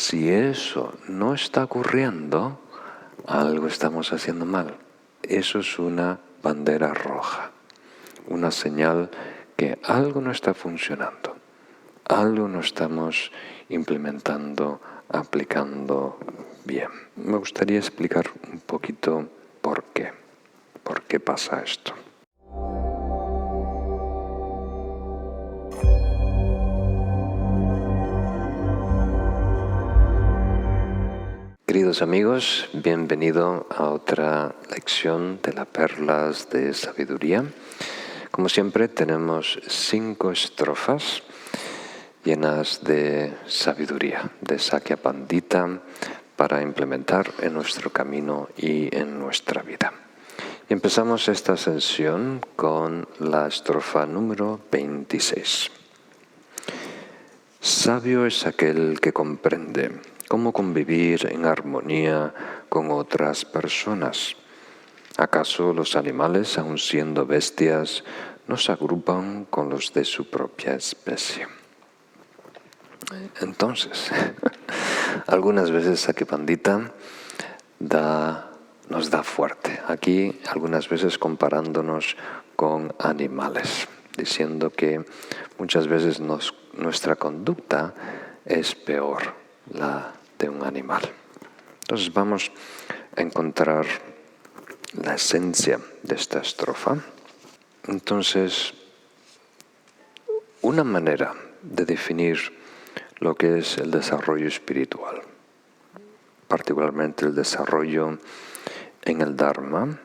Si eso no está ocurriendo, algo estamos haciendo mal. Eso es una bandera roja, una señal que algo no está funcionando, algo no estamos implementando, aplicando bien. Me gustaría explicar un poquito por qué pasa esto. Queridos amigos, bienvenido a otra lección de las perlas de sabiduría. Como siempre tenemos 5 estrofas llenas de sabiduría, de Sakya Pandita, para implementar en nuestro camino y en nuestra vida. Y empezamos esta sesión con la estrofa número 26. Sabio es aquel que comprende cómo convivir en armonía con otras personas. ¿Acaso los animales, aun siendo bestias, no se agrupan con los de su propia especie? Entonces, algunas veces Sakya Pandita nos da fuerte. Aquí, algunas veces comparándonos con animales, diciendo que muchas veces nuestra conducta es peor la de un animal. Entonces vamos a encontrar la esencia de esta estrofa. Entonces, una manera de definir lo que es el desarrollo espiritual, particularmente el desarrollo en el Dharma,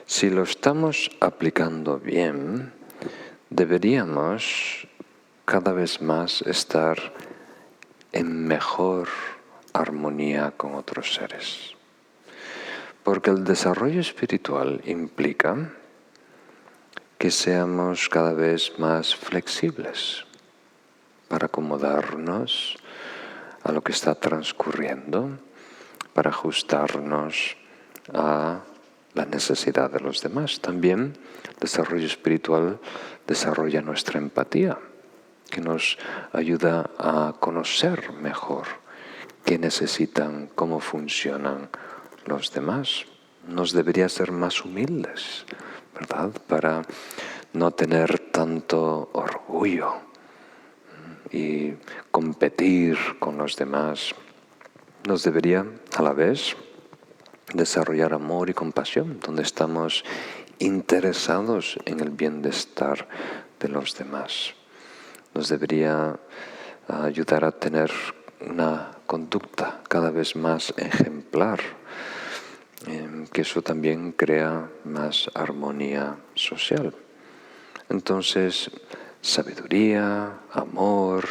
si lo estamos aplicando bien, deberíamos cada vez más estar en mejor armonía con otros seres. Porque el desarrollo espiritual implica que seamos cada vez más flexibles para acomodarnos a lo que está transcurriendo, para ajustarnos a la necesidad de los demás. También el desarrollo espiritual desarrolla nuestra empatía, que nos ayuda a conocer mejor qué necesitan, cómo funcionan los demás. Nos debería ser más humildes, ¿verdad? Para no tener tanto orgullo y competir con los demás. Nos debería, a la vez, desarrollar amor y compasión, donde estamos interesados en el bienestar de los demás. Nos debería ayudar a tener una conducta cada vez más ejemplar, que eso también crea más armonía social. Entonces, sabiduría, amor,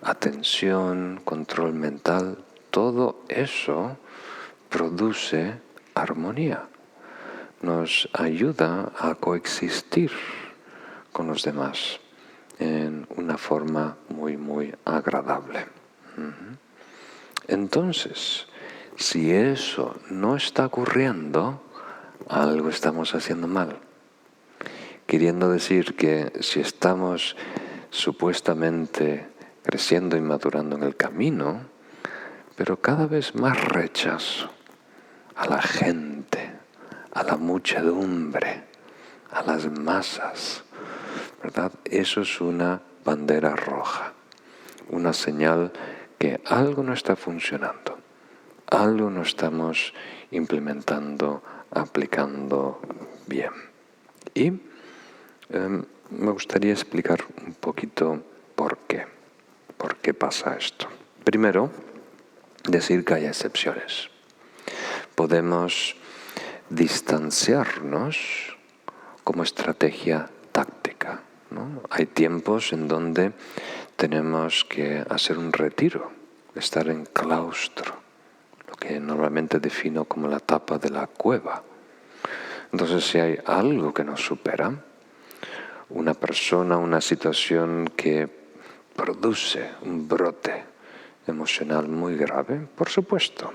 atención, control mental, todo eso produce armonía, nos ayuda a coexistir con los demás en una forma muy, muy agradable. Entonces, si eso no está ocurriendo, algo estamos haciendo mal. Queriendo decir que si estamos supuestamente creciendo y madurando en el camino, pero cada vez más rechazo a la gente, a la muchedumbre, a las masas, ¿verdad? Eso es una bandera roja, una señal que algo no está funcionando, algo no estamos implementando, aplicando bien. Y me gustaría explicar un poquito por qué pasa esto. Primero, decir que hay excepciones. Podemos distanciarnos como estrategia táctica, ¿no? Hay tiempos en donde tenemos que hacer un retiro, estar en claustro, lo que normalmente defino como la tapa de la cueva. Entonces, si hay algo que nos supera, una persona, una situación que produce un brote emocional muy grave, por supuesto,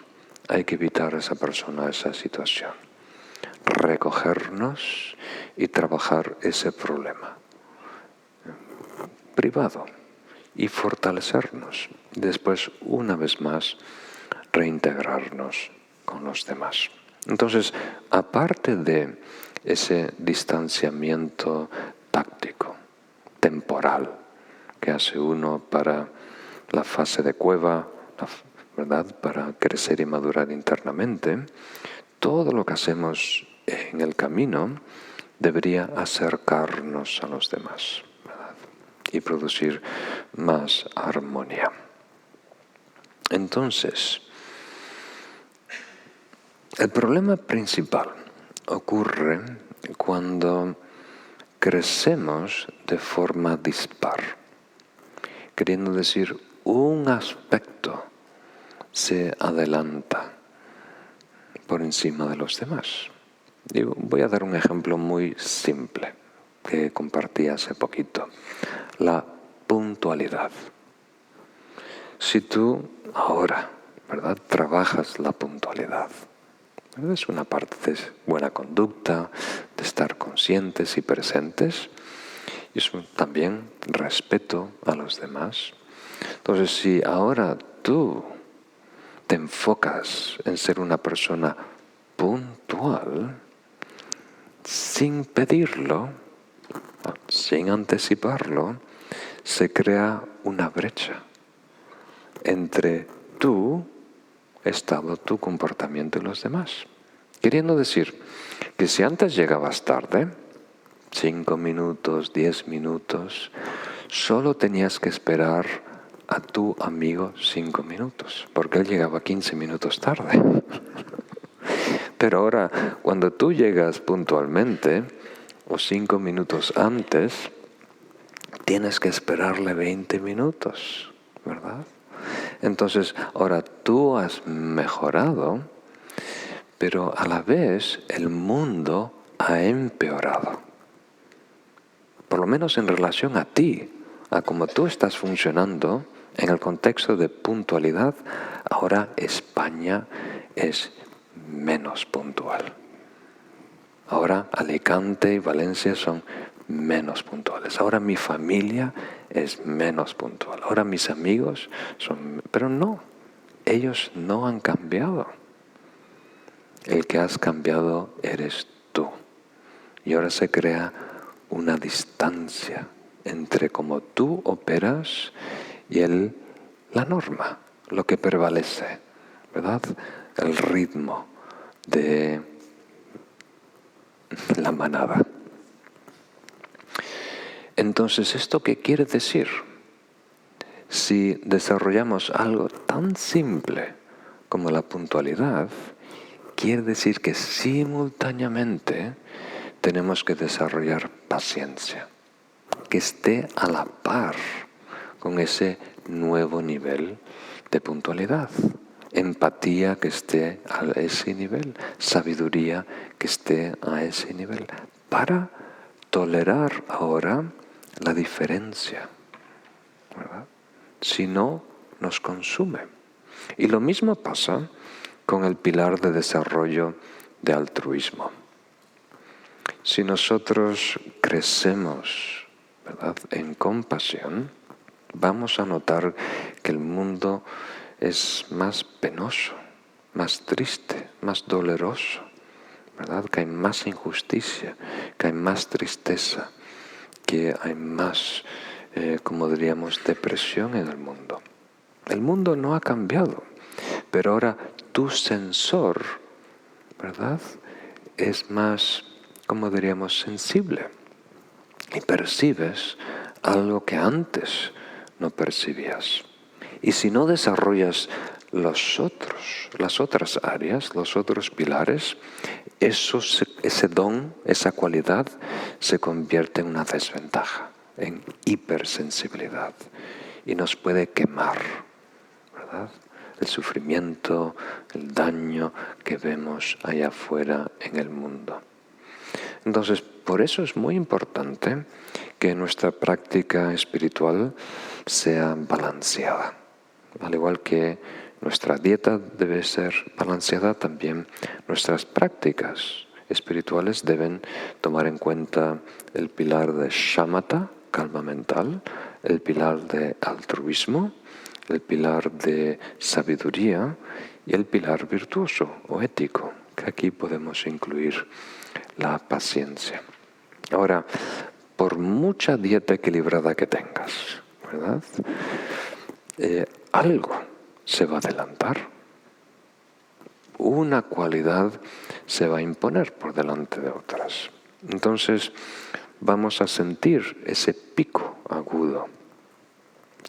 hay que evitar a esa persona, esa situación. Recogernos y trabajar ese problema privado y fortalecernos. Después, una vez más, reintegrarnos con los demás. Entonces, aparte de ese distanciamiento táctico, temporal, que hace uno para la fase de cueva, ¿verdad?, para crecer y madurar internamente, todo lo que hacemos en el camino debería acercarnos a los demás, ¿verdad?, y producir más armonía. Entonces, el problema principal ocurre cuando crecemos de forma dispar, queriendo decir, un aspecto se adelanta por encima de los demás. Y voy a dar un ejemplo muy simple que compartí hace poquito: la puntualidad. Si tú ahora, ¿verdad?, trabajas la puntualidad, ¿verdad?, es una parte de buena conducta, de estar conscientes y presentes, y es también respeto a los demás. Entonces, si ahora tú te enfocas en ser una persona puntual, sin pedirlo, sin anticiparlo, se crea una brecha entre tu estado, tu comportamiento y los demás. Queriendo decir que si antes llegabas tarde, 5 minutos, 10 minutos, solo tenías que esperar a tu amigo 5 minutos, porque él llegaba 15 minutos tarde. Pero ahora, cuando tú llegas puntualmente, o 5 minutos antes, tienes que esperarle 20 minutos, ¿verdad? Entonces, ahora tú has mejorado, pero a la vez el mundo ha empeorado. Por lo menos en relación a ti, a cómo tú estás funcionando en el contexto de puntualidad, ahora España es menos puntual. Ahora Alicante y Valencia son menos puntuales. Ahora mi familia es menos puntual. Ahora mis amigos son... Pero no, ellos no han cambiado. El que has cambiado eres tú. Y ahora se crea una distancia entre cómo tú operas y la norma, lo que prevalece, ¿verdad? El ritmo de la manada. Entonces, ¿esto qué quiere decir? Si desarrollamos algo tan simple como la puntualidad, quiere decir que simultáneamente tenemos que desarrollar paciencia, que esté a la par con ese nuevo nivel de puntualidad. Empatía que esté a ese nivel, sabiduría que esté a ese nivel, para tolerar ahora la diferencia, ¿verdad? Si no, nos consume. Y lo mismo pasa con el pilar de desarrollo de altruismo. Si nosotros crecemos, ¿verdad?, en compasión, vamos a notar que el mundo es más penoso, más triste, más doloroso, ¿verdad?, que hay más injusticia, que hay más tristeza, que hay más, como diríamos, depresión en el mundo. El mundo no ha cambiado, pero ahora tu sensor, ¿verdad?, es más, como diríamos, sensible, y percibes algo que antes no percibías. Y si no desarrollas las otras áreas, los otros pilares, ese don, esa cualidad, se convierte en una desventaja, en hipersensibilidad, y nos puede quemar, ¿verdad? El sufrimiento, el daño que vemos allá afuera en el mundo. Entonces, por eso es muy importante que nuestra práctica espiritual sea balanceada. Al igual que nuestra dieta debe ser balanceada, también nuestras prácticas espirituales deben tomar en cuenta el pilar de shamatha, calma mental, el pilar de altruismo, el pilar de sabiduría y el pilar virtuoso o ético, que aquí podemos incluir la paciencia. Ahora, por mucha dieta equilibrada que tengas, ¿verdad? Algo se va a adelantar. Una cualidad se va a imponer por delante de otras. Entonces vamos a sentir ese pico agudo.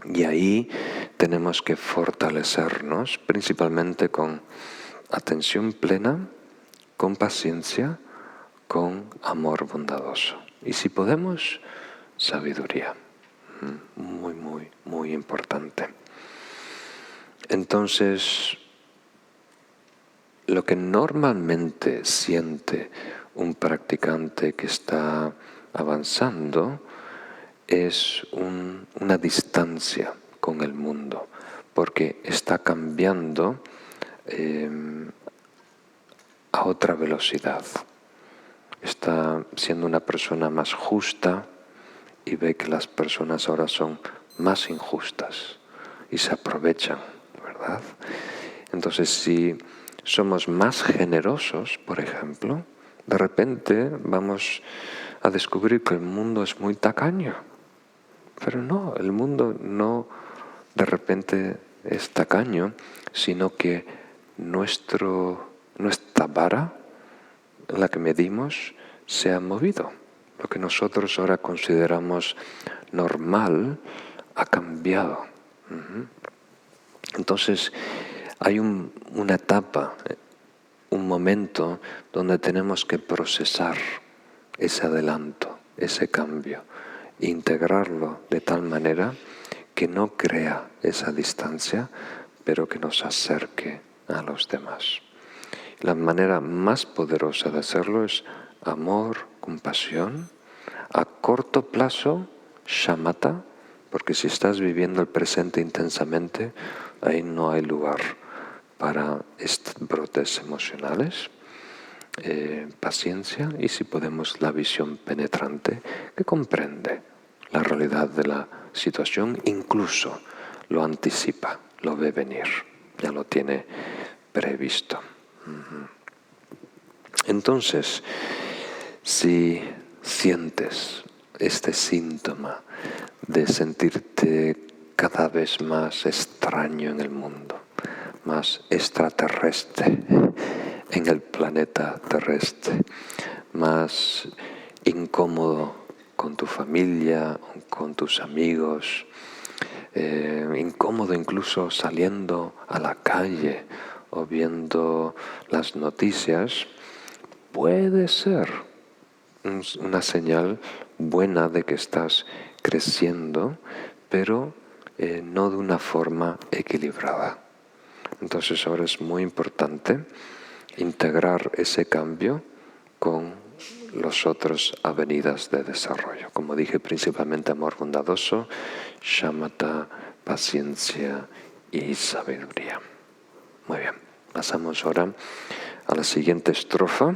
Y ahí tenemos que fortalecernos principalmente con atención plena, con paciencia, con amor bondadoso. Y si podemos, sabiduría. Muy, muy, muy importante. Entonces, lo que normalmente siente un practicante que está avanzando es una distancia con el mundo, porque está cambiando a otra velocidad. Está siendo una persona más justa y ve que las personas ahora son más injustas y se aprovechan, ¿verdad? Entonces, si somos más generosos, por ejemplo, de repente vamos a descubrir que el mundo es muy tacaño. Pero no, el mundo no de repente es tacaño, sino que nuestra vara, la que medimos, se ha movido. Lo que nosotros ahora consideramos normal ha cambiado. Entonces, hay una etapa, un momento donde tenemos que procesar ese adelanto, ese cambio, e integrarlo de tal manera que no crea esa distancia, pero que nos acerque a los demás. La manera más poderosa de hacerlo es amor, compasión, a corto plazo, shamatha, porque si estás viviendo el presente intensamente, ahí no hay lugar para brotes emocionales. Paciencia y, si podemos, la visión penetrante que comprende la realidad de la situación, incluso lo anticipa, lo ve venir, ya lo tiene previsto. Entonces, si sientes este síntoma de sentirte cada vez más extraño en el mundo, más extraterrestre en el planeta terrestre, más incómodo con tu familia, con tus amigos, incómodo incluso saliendo a la calle o viendo las noticias, puede ser una señal buena de que estás creciendo, pero no de una forma equilibrada. Entonces ahora es muy importante integrar ese cambio con las otras avenidas de desarrollo. Como dije, principalmente amor bondadoso, shamatha, paciencia y sabiduría. Muy bien, pasamos ahora a la siguiente estrofa.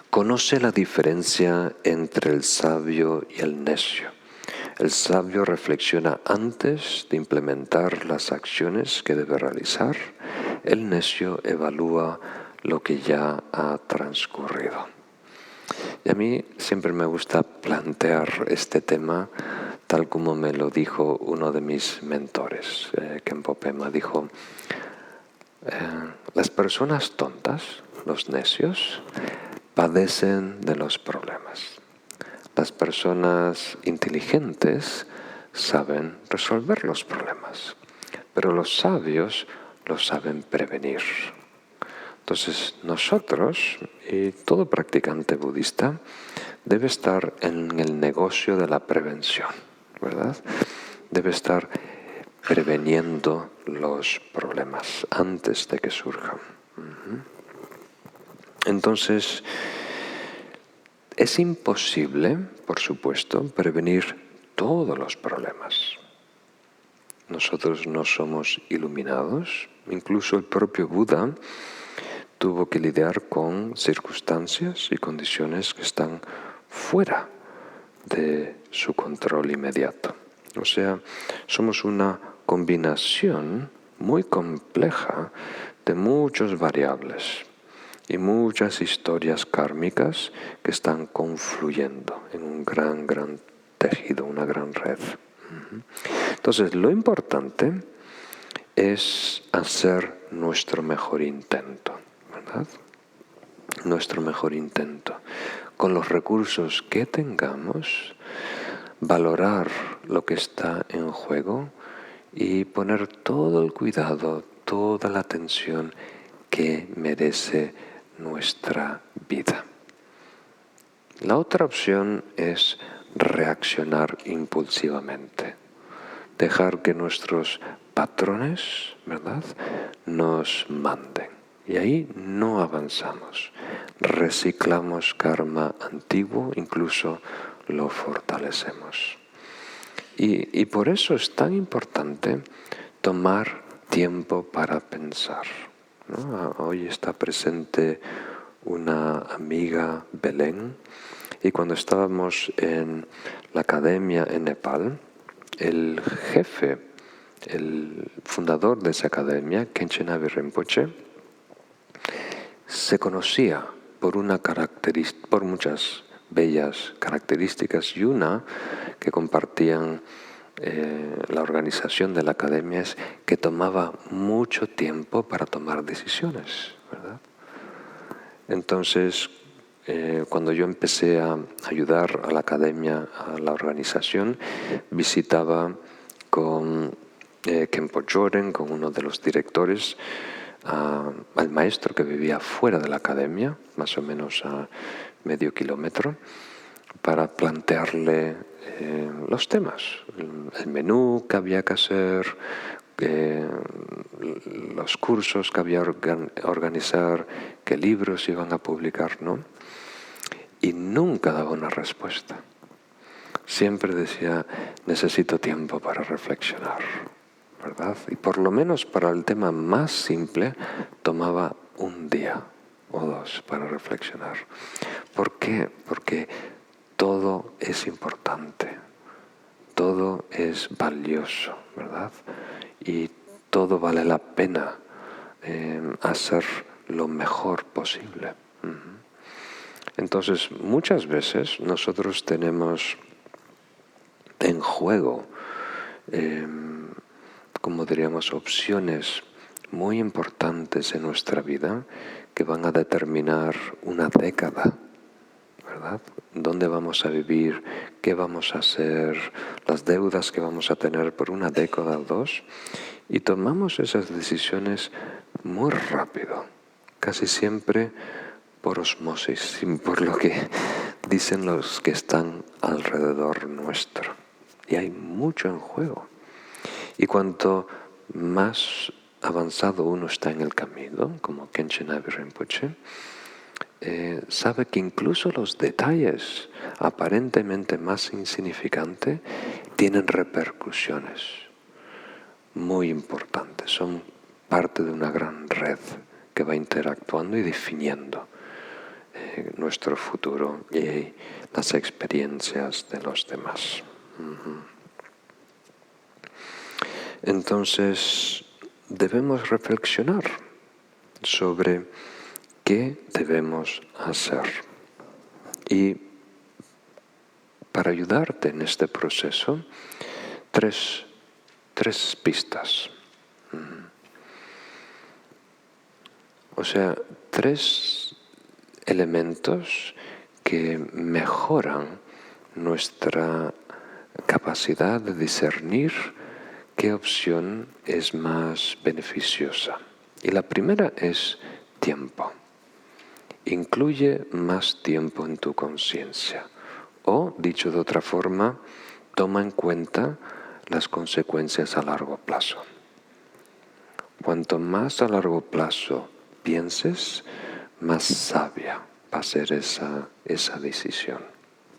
Conoce la diferencia entre el sabio y el necio. El sabio reflexiona antes de implementar las acciones que debe realizar. El necio evalúa lo que ya ha transcurrido. Y a mí siempre me gusta plantear este tema tal como me lo dijo uno de mis mentores, Khenpo Pema. Dijo, las personas tontas, los necios, padecen de los problemas. Las personas inteligentes saben resolver los problemas, pero los sabios los saben prevenir. Entonces nosotros, y todo practicante budista, debe estar en el negocio de la prevención, ¿verdad? Debe estar preveniendo los problemas antes de que surjan. Entonces, es imposible, por supuesto, prevenir todos los problemas. Nosotros no somos iluminados. Incluso el propio Buda tuvo que lidiar con circunstancias y condiciones que están fuera de su control inmediato. O sea, somos una combinación muy compleja de muchas variables y muchas historias kármicas que están confluyendo en un gran tejido, una gran red. Entonces, lo importante es hacer nuestro mejor intento, ¿verdad? Nuestro mejor intento. Con los recursos que tengamos, valorar lo que está en juego y poner todo el cuidado, toda la atención que merece nuestra vida. La otra opción es reaccionar impulsivamente, dejar que nuestros patrones, ¿verdad?, nos manden. Y ahí no avanzamos, reciclamos karma antiguo, incluso lo fortalecemos. Y por eso es tan importante tomar tiempo para pensar, ¿no? Hoy está presente una amiga, Belén, y cuando estábamos en la academia en Nepal, el jefe, el fundador de esa academia, Khenchen Abir Rinpoche, se conocía por muchas bellas características, y una que compartían la organización de la academia es que tomaba mucho tiempo para tomar decisiones, ¿verdad? Entonces, cuando yo empecé a ayudar a la academia, a la organización, visitaba con Khenpo Joren, con uno de los directores, al maestro que vivía fuera de la academia, más o menos a medio kilómetro, para plantearle los temas, el menú que había que hacer, los cursos que había que organizar, qué libros iban a publicar, ¿no? Y nunca daba una respuesta. Siempre decía, necesito tiempo para reflexionar, ¿verdad? Y por lo menos para el tema más simple tomaba un día o dos para reflexionar. ¿Por qué? Porque todo es importante, todo es valioso, ¿verdad? Y todo vale la pena hacer lo mejor posible. Entonces, muchas veces nosotros tenemos en juego, como diríamos, opciones muy importantes en nuestra vida que van a determinar una década, ¿verdad? ¿Dónde vamos a vivir? ¿Qué vamos a hacer? Las deudas que vamos a tener por una década o dos. Y tomamos esas decisiones muy rápido, casi siempre por osmosis, por lo que dicen los que están alrededor nuestro. Y hay mucho en juego. Y cuanto más avanzado uno está en el camino, como Khenchen Abir Rinpoche, sabe que incluso los detalles aparentemente más insignificantes tienen repercusiones muy importantes, son parte de una gran red que va interactuando y definiendo nuestro futuro y las experiencias de los demás. Entonces, debemos reflexionar sobre qué debemos hacer. Y para ayudarte en este proceso, tres pistas. O sea, tres elementos que mejoran nuestra capacidad de discernir qué opción es más beneficiosa. Y la primera es tiempo. Incluye más tiempo en tu conciencia. O, dicho de otra forma, toma en cuenta las consecuencias a largo plazo. Cuanto más a largo plazo pienses, más sabia va a ser esa decisión.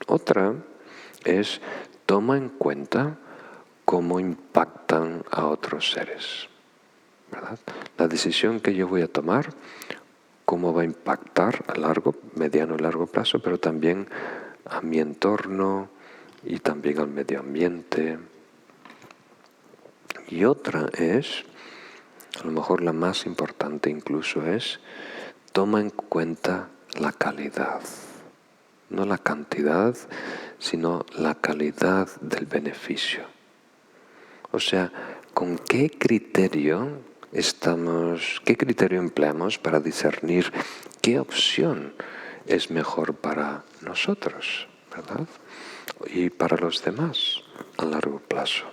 Otra es, toma en cuenta cómo impactan a otros seres, ¿verdad? La decisión que yo voy a tomar, cómo va a impactar a mediano y largo plazo, pero también a mi entorno, y también al medio ambiente. Y otra es, a lo mejor la más importante incluso es, toma en cuenta la calidad. No la cantidad, sino la calidad del beneficio. O sea, ¿con qué criterio empleamos para discernir qué opción es mejor para nosotros, ¿verdad? Y para los demás a largo plazo?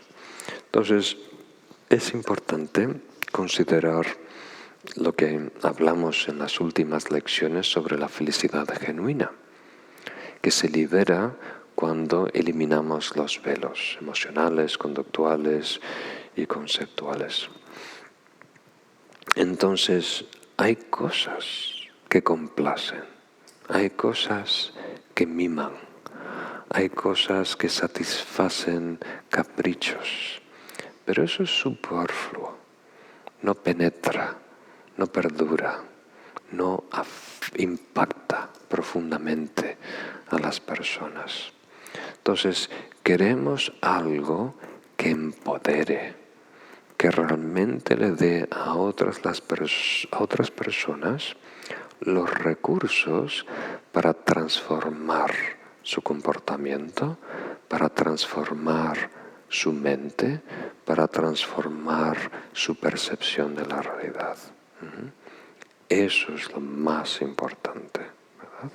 Entonces, es importante considerar lo que hablamos en las últimas lecciones sobre la felicidad genuina, que se libera cuando eliminamos los velos emocionales, conductuales y conceptuales. Entonces, hay cosas que complacen, hay cosas que miman, hay cosas que satisfacen caprichos, pero eso es superfluo, no penetra, no perdura, no impacta profundamente a las personas. Entonces, queremos algo que empodere, que realmente le dé a otras personas los recursos para transformar su comportamiento, para transformar su mente, para transformar su percepción de la realidad. Eso es lo más importante, ¿verdad?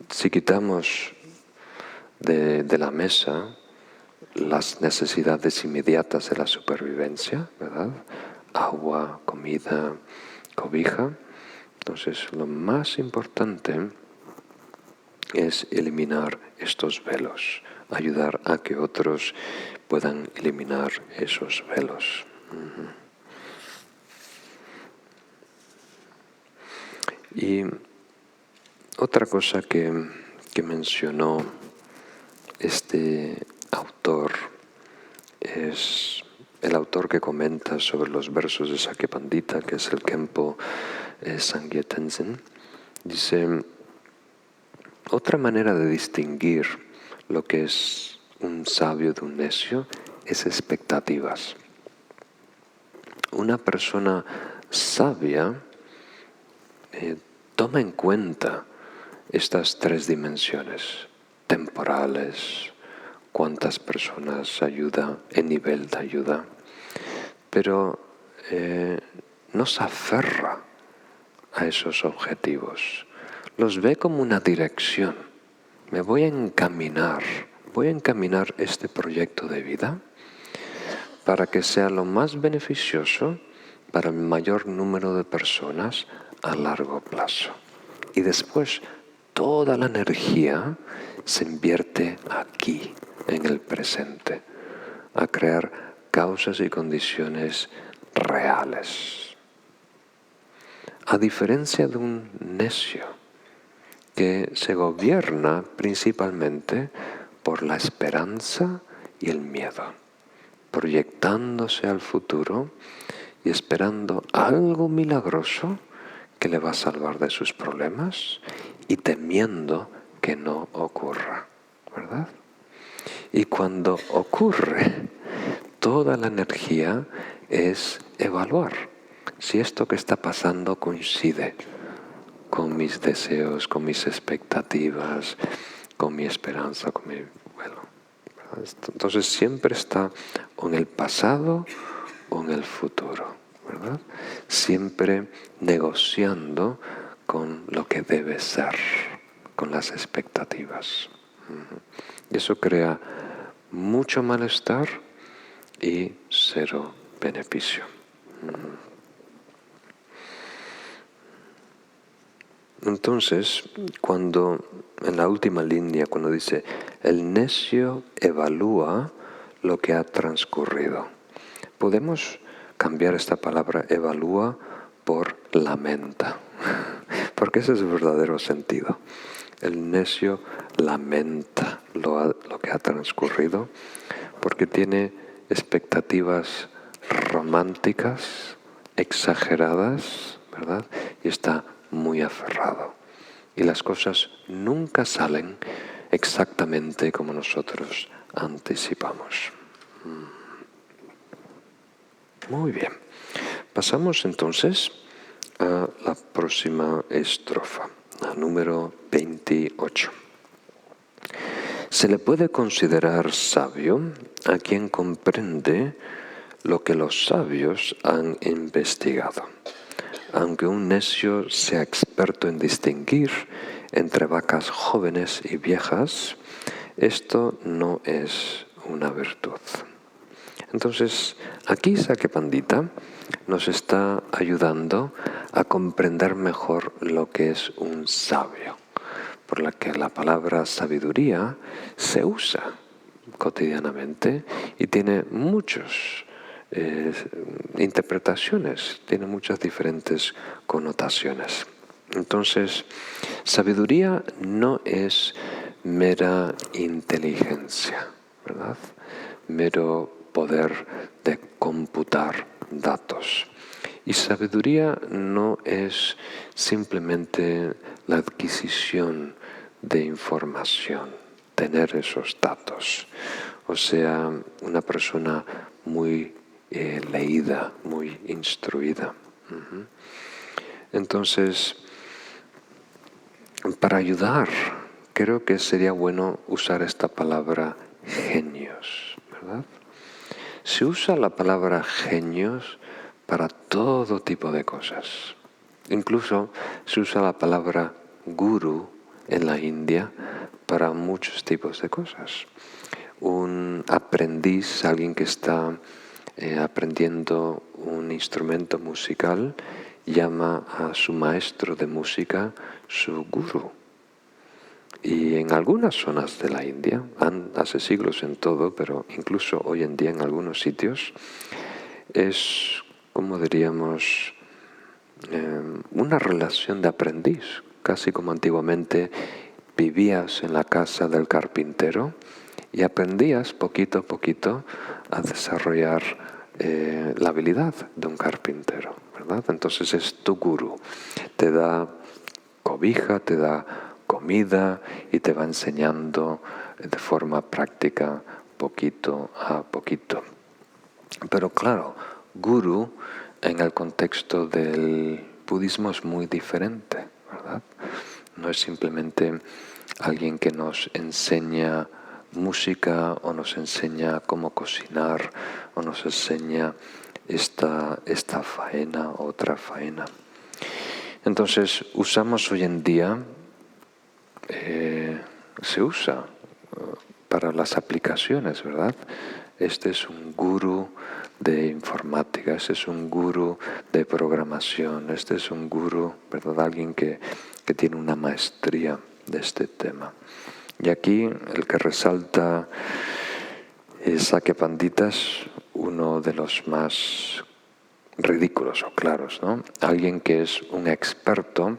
Si quitamos de la mesa las necesidades inmediatas de la supervivencia, ¿verdad? Agua, comida, cobija. Entonces, lo más importante es eliminar estos velos, ayudar a que otros puedan eliminar esos velos. Y otra cosa que mencionó este autor es el autor que comenta sobre los versos de Sakyapandita, que es el Khenpo Sangye Tenzin. Dice, otra manera de distinguir lo que es un sabio de un necio es expectativas. Una persona sabia toma en cuenta estas tres dimensiones temporales, cuántas personas ayuda, el nivel de ayuda, pero no se aferra a esos objetivos, los ve como una dirección. Me voy a encaminar este proyecto de vida para que sea lo más beneficioso para el mayor número de personas a largo plazo. Y después toda la energía se invierte aquí, en el presente, a crear causas y condiciones reales. A diferencia de un necio que se gobierna principalmente por la esperanza y el miedo, proyectándose al futuro y esperando algo milagroso que le va a salvar de sus problemas y temiendo que no ocurra, ¿verdad? Y cuando ocurre, toda la energía es evaluar si esto que está pasando coincide con mis deseos, con mis expectativas, con mi esperanza, con mi vuelo. Entonces siempre está o en el pasado o en el futuro, ¿verdad? Siempre negociando con lo que debe ser, con las expectativas. Y eso crea mucho malestar y cero beneficio. Entonces, cuando en la última línea, cuando dice, el necio evalúa lo que ha transcurrido, podemos cambiar esta palabra evalúa por lamenta, porque ese es el verdadero sentido. El necio lamenta lo que ha transcurrido porque tiene expectativas románticas, exageradas, ¿verdad? Y está muy aferrado. Y las cosas nunca salen exactamente como nosotros anticipamos. Muy bien. Pasamos entonces a la próxima estrofa, la número 28. Se le puede considerar sabio a quien comprende lo que los sabios han investigado. Aunque un necio sea experto en distinguir entre vacas jóvenes y viejas, esto no es una virtud. Entonces, aquí Saque Pandita nos está ayudando a comprender mejor lo que es un sabio, por la que la palabra sabiduría se usa cotidianamente y tiene muchas interpretaciones, tiene muchas diferentes connotaciones. Entonces, sabiduría no es mera inteligencia, ¿verdad? Mero poder de computar datos. Y sabiduría no es simplemente la adquisición de información, tener esos datos. O sea, una persona muy leída, muy instruida. Entonces, para ayudar, creo que sería bueno usar esta palabra genios, ¿verdad? Se usa la palabra genios para todo tipo de cosas. Incluso se usa la palabra guru en la India para muchos tipos de cosas. Un aprendiz, alguien que está aprendiendo un instrumento musical, llama a su maestro de música su guru. Y en algunas zonas de la India, hace siglos en todo, pero incluso hoy en día en algunos sitios, es, como diríamos, una relación de aprendiz, casi como antiguamente vivías en la casa del carpintero y aprendías poquito a poquito a desarrollar la habilidad de un carpintero, ¿verdad? Entonces es tu gurú, te da cobija, te da comida y te va enseñando de forma práctica poquito a poquito. Pero claro, gurú en el contexto del budismo es muy diferente, ¿verdad? No es simplemente alguien que nos enseña música o nos enseña cómo cocinar o nos enseña esta faena o otra faena. Entonces usamos hoy en día, se usa para las aplicaciones, ¿verdad? Este es un gurú de informática, este es un gurú de programación, este es un gurú, ¿verdad? Alguien que tiene una maestría de este tema. Y aquí el que resalta Saque Pandita es uno de los más ridículos o claros, ¿no? Alguien que es un experto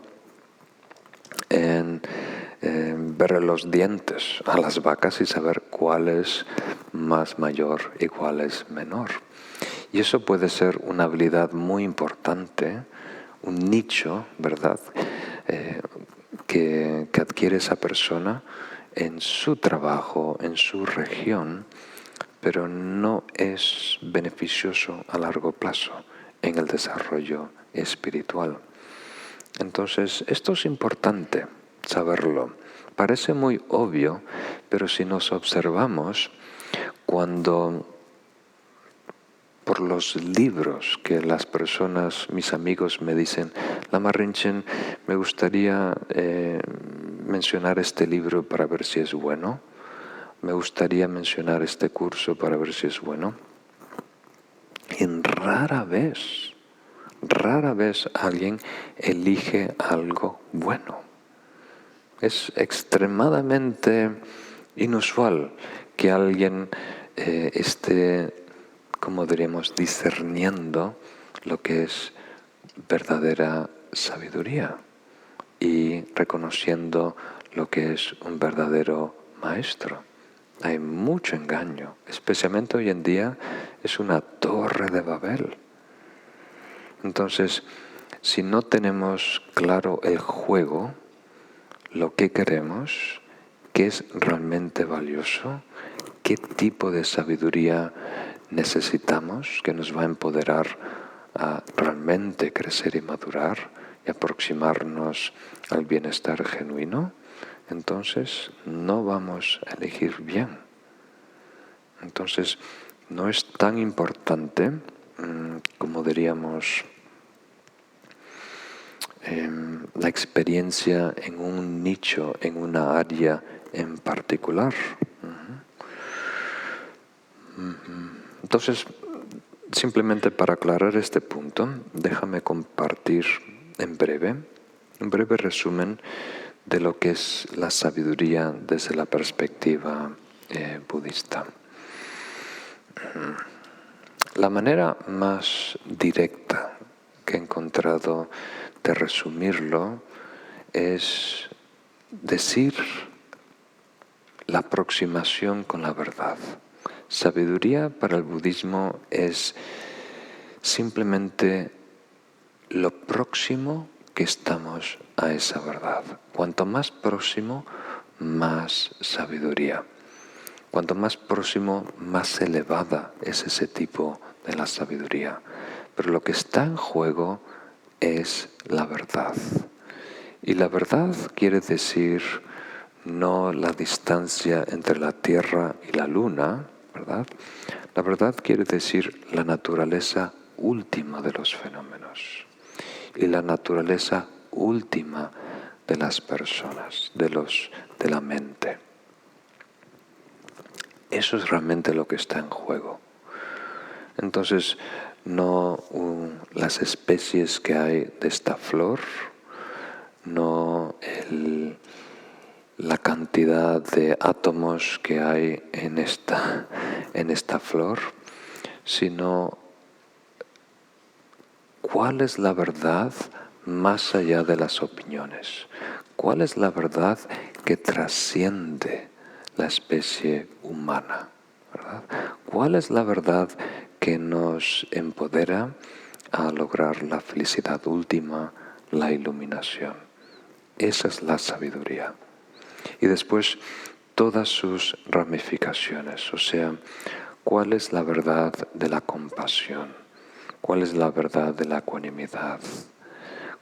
en ver los dientes a las vacas y saber cuál es más mayor y cuál es menor. Y eso puede ser una habilidad muy importante, un nicho, ¿verdad?, que adquiere esa persona en su trabajo, en su región, pero no es beneficioso a largo plazo en el desarrollo espiritual. Entonces, esto es importante saberlo. Parece muy obvio, pero si nos observamos, cuando por los libros que las personas, mis amigos me dicen, Lama Rinchen, me gustaría mencionar este libro para ver si es bueno, me gustaría mencionar este curso para ver si es bueno. En rara vez alguien elige algo bueno. Es extremadamente inusual que alguien esté, como diríamos, discerniendo lo que es verdadera sabiduría y reconociendo lo que es un verdadero maestro. Hay mucho engaño, especialmente hoy en día es una torre de Babel. Entonces, si no tenemos claro el juego, lo que queremos qué es realmente valioso, qué tipo de sabiduría necesitamos que nos va a empoderar a realmente crecer y madurar y aproximarnos al bienestar genuino, entonces no vamos a elegir bien. Entonces no es tan importante como diríamos la experiencia en un nicho, en una área en particular. Entonces, simplemente para aclarar este punto, déjame compartir en breve, un breve resumen de lo que es la sabiduría desde la perspectiva budista. La manera más directa que he encontrado de resumirlo es decir la aproximación con la verdad. Sabiduría para el budismo es simplemente lo próximo que estamos a esa verdad. Cuanto más próximo, más sabiduría. Cuanto más próximo, más elevada es ese tipo de la sabiduría. Pero lo que está en juego es la verdad. Y la verdad quiere decir no la distancia entre la Tierra y la Luna, ¿verdad? La verdad quiere decir la naturaleza última de los fenómenos y la naturaleza última de las personas, de la mente. Eso es realmente lo que está en juego. Entonces, no las especies que hay de esta flor, no la cantidad de átomos que hay en esta flor, sino cuál es la verdad más allá de las opiniones, cuál es la verdad que trasciende la especie humana, ¿verdad? ¿Cuál es la verdad que nos empodera a lograr la felicidad última, la iluminación? Esa es la sabiduría. Y después todas sus ramificaciones, o sea, ¿cuál es la verdad de la compasión? ¿Cuál es la verdad de la ecuanimidad?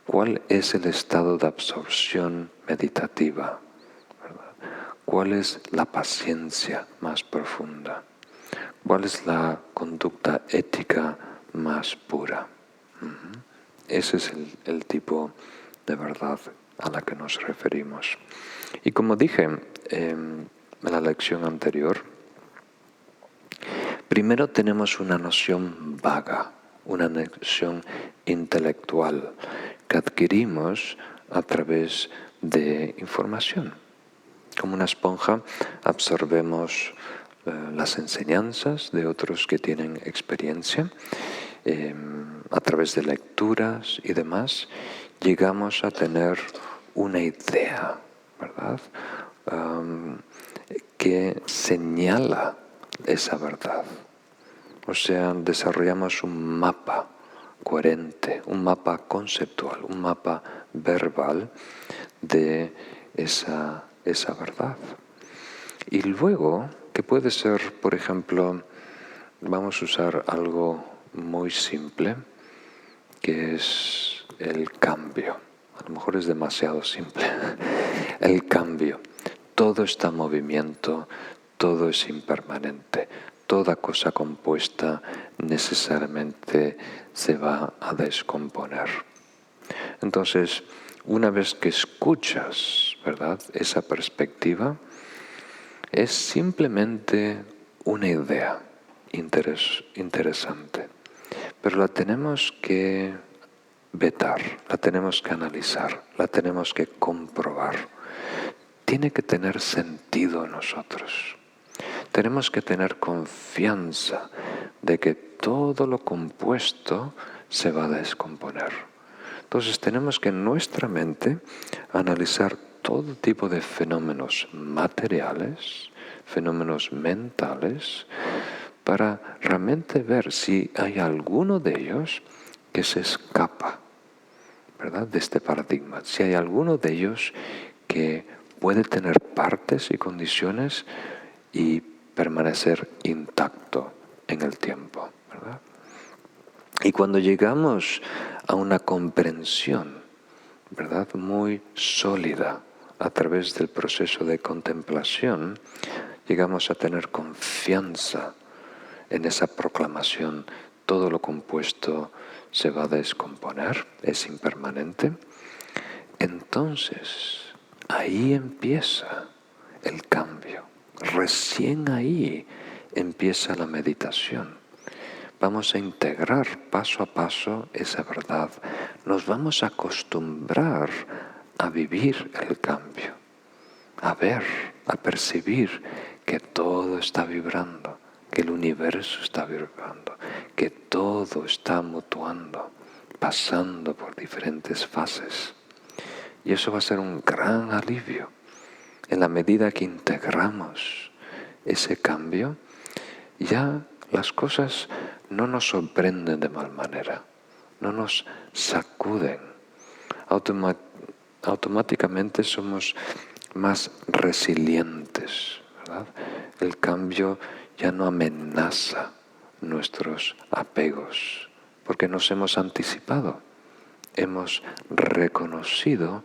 ¿Cuál es el estado de absorción meditativa? ¿Cuál es la paciencia más profunda? ¿Cuál es la conducta ética más pura? Ese es el tipo de verdad a la que nos referimos. Y como dije en la lección anterior, primero tenemos una noción vaga, una noción intelectual que adquirimos a través de información. Como una esponja absorbemos las enseñanzas de otros que tienen experiencia. A través de lecturas y demás, llegamos a tener una idea, ¿verdad? Que señala esa verdad. O sea, desarrollamos un mapa coherente, un mapa conceptual, un mapa verbal de esa verdad. Y luego, que puede ser, por ejemplo, vamos a usar algo muy simple, que es el cambio. A lo mejor es demasiado simple. El cambio. Todo está en movimiento, todo es impermanente. Toda cosa compuesta necesariamente se va a descomponer. Entonces, una vez que escuchas, ¿verdad?, esa perspectiva, es simplemente una idea interesante, pero la tenemos que vetar, la tenemos que analizar, la tenemos que comprobar. Tiene que tener sentido en nosotros. Tenemos que tener confianza de que todo lo compuesto se va a descomponer. Entonces tenemos que en nuestra mente analizar todo tipo de fenómenos materiales, fenómenos mentales, para realmente ver si hay alguno de ellos que se escapa, ¿verdad?, de este paradigma. Si hay alguno de ellos que puede tener partes y condiciones y permanecer intacto en el tiempo, ¿verdad? Y cuando llegamos a una comprensión, ¿verdad?, muy sólida a través del proceso de contemplación, llegamos a tener confianza en esa proclamación: todo lo compuesto se va a descomponer, es impermanente. Entonces, ahí empieza el cambio. Recién ahí empieza la meditación. Vamos a integrar paso a paso esa verdad. Nos vamos a acostumbrar a vivir el cambio, a ver, a percibir que todo está vibrando, que el universo está vibrando, que todo está mutuando, pasando por diferentes fases. Y eso va a ser un gran alivio. En la medida que integramos ese cambio, ya las cosas no nos sorprenden de mal manera, no nos sacuden. Automáticamente somos más resilientes, ¿verdad? El cambio ya no amenaza nuestros apegos, porque nos hemos anticipado. Hemos reconocido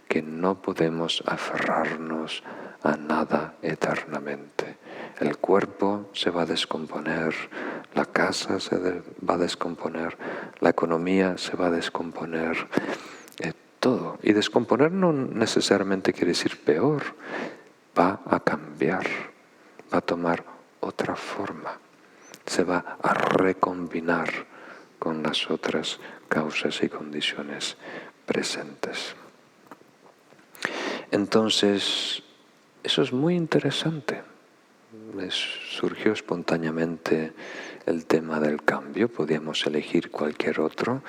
que no podemos aferrarnos a nada eternamente. El cuerpo se va a descomponer, la casa se va a descomponer, la economía se va a descomponer, todo. Y descomponer no necesariamente quiere decir peor, va a cambiar, va a tomar otra forma, se va a recombinar con las otras causas y condiciones presentes. Entonces, eso es muy interesante. Surgió espontáneamente el tema del cambio, podíamos elegir cualquier otro,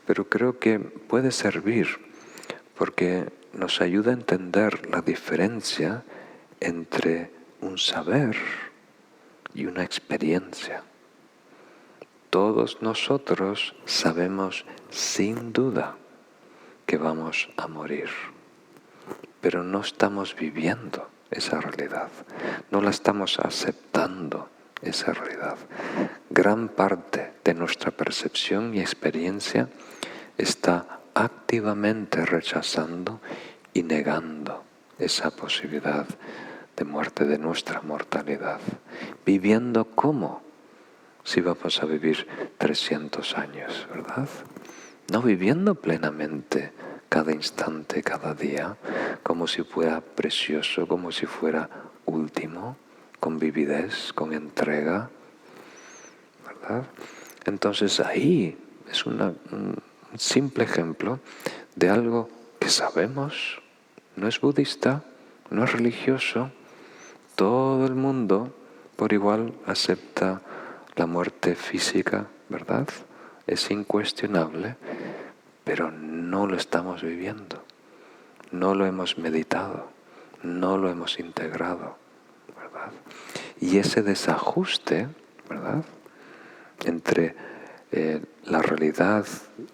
pero creo que puede servir porque nos ayuda a entender la diferencia entre un saber y una experiencia. Todos nosotros sabemos sin duda que vamos a morir, pero no estamos viviendo esa realidad, no la estamos aceptando, esa realidad. Gran parte de nuestra percepción y experiencia está activamente rechazando y negando esa posibilidad de muerte, de nuestra mortalidad, viviendo como si vamos a vivir 300 años, ¿verdad? No viviendo plenamente cada instante, cada día, como si fuera precioso, como si fuera último, con vividez, con entrega, ¿verdad? Entonces ahí es un simple ejemplo de algo que sabemos, no es budista, no es religioso, todo el mundo por igual acepta la muerte física, ¿verdad? Es incuestionable, pero no lo estamos viviendo, no lo hemos meditado, no lo hemos integrado, ¿verdad? Y ese desajuste, ¿verdad?, entre la realidad